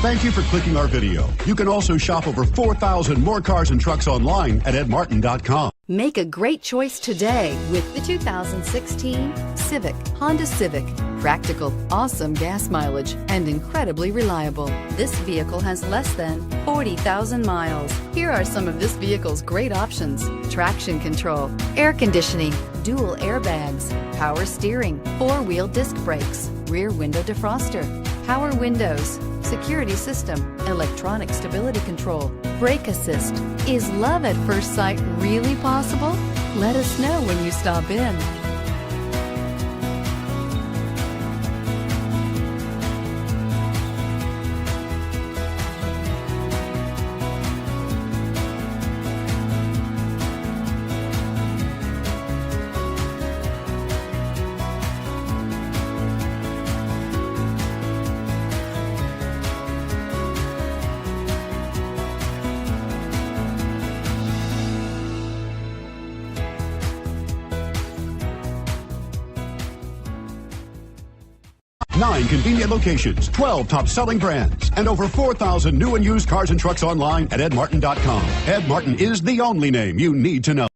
Thank you for clicking our video. You can also shop over 4,000 more cars and trucks online at edmartin.com. Make a great choice today with the 2016 Civic, Honda Civic. Practical, awesome gas mileage, and incredibly reliable. This vehicle has less than 40,000 miles. Here are some of this vehicle's great options: traction control, air conditioning, dual airbags, power steering, four-wheel disc brakes, rear window defroster, power windows, security system, electronic stability control, brake assist. Is love at first sight really possible? Let us know when you stop in. Nine convenient locations, 12 top-selling brands, and over 4,000 new and used cars and trucks online at edmartin.com. Ed Martin is the only name you need to know.